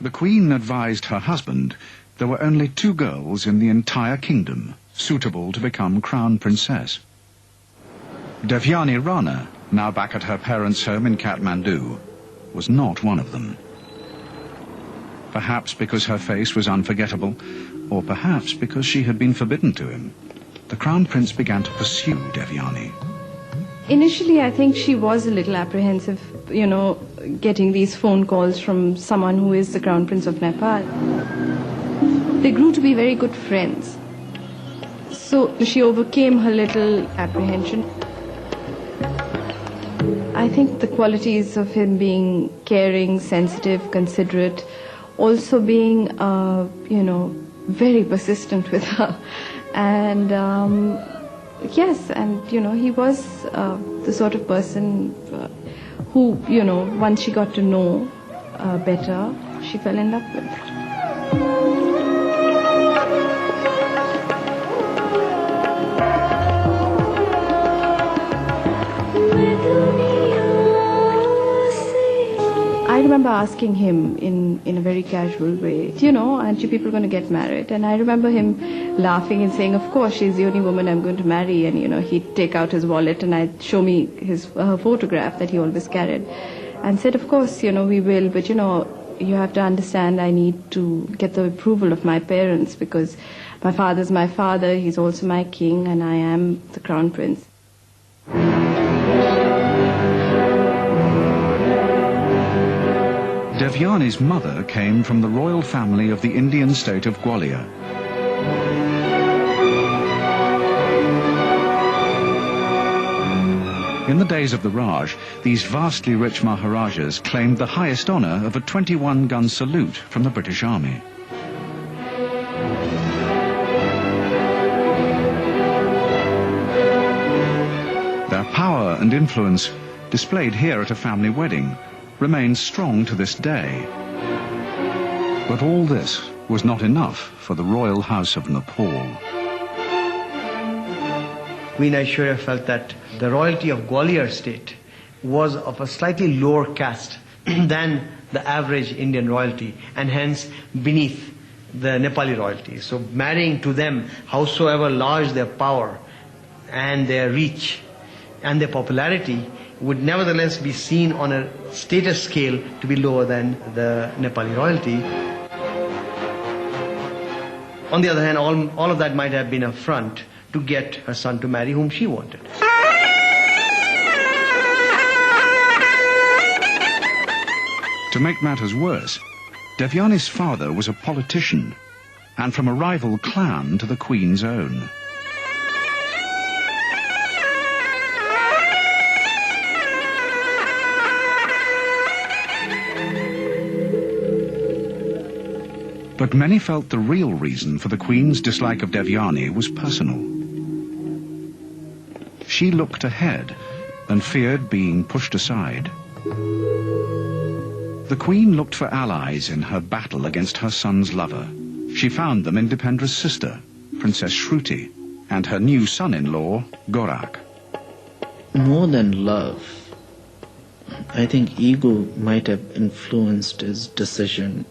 The Queen advised her husband there were only 2 girls in the entire kingdom suitable to become Crown Princess. Devyani Rana, now back at her parents' home in Kathmandu, was not one of them. Perhaps because her face was unforgettable, or perhaps because she had been forbidden to him, the Crown Prince began to pursue Devyani. Initially, I think she was a little apprehensive, getting these phone calls from someone who is the Crown Prince of Nepal. They grew to be very good friends. So she overcame her little apprehension. I think the qualities of him being caring, sensitive, considerate, also being, very persistent with her. And yes, and he was the sort of person who, once she got to know better, she fell in love with. I remember asking him in a very casual way, aren't you people going to get married? And I remember him laughing and saying, of course, she's the only woman I'm going to marry. And, he'd take out his wallet and I'd show me her photograph that he always carried. And said, of course, we will, but, you have to understand I need to get the approval of my parents because my father's my father, he's also my king, and I am the Crown Prince. Devyani's mother came from the royal family of the Indian state of Gwalior. In the days of the Raj, these vastly rich Maharajas claimed the highest honour of a 21-gun salute from the British Army. Their power and influence, displayed here at a family wedding, remains strong to this day. But all this was not enough for the royal house of Nepal. Queen Aishwarya felt that the royalty of Gwalior state was of a slightly lower caste than the average Indian royalty, and hence beneath the Nepali royalty. So marrying to them, howsoever large their power and their reach and their popularity, would nevertheless be seen on a status scale to be lower than the Nepali royalty. On the other hand, all of that might have been a front to get her son to marry whom she wanted. To make matters worse, Devyani's father was a politician, and from a rival clan to the Queen's own. But many felt the real reason for the Queen's dislike of Devyani was personal. She looked ahead and feared being pushed aside. The Queen looked for allies in her battle against her son's lover. She found them in Dipendra's sister, Princess Shruti, and her new son-in-law, Gorak. More than love, I think ego might have influenced his decision,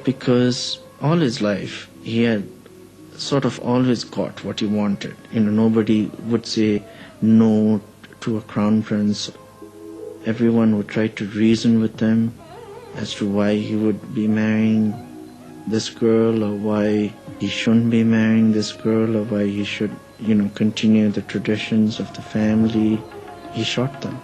because all his life he had sort of always got what he wanted. Nobody would say no to a crown prince. Everyone would try to reason with him as to why he would be marrying this girl, or why he shouldn't be marrying this girl, or why he should, continue the traditions of the family. He shot them.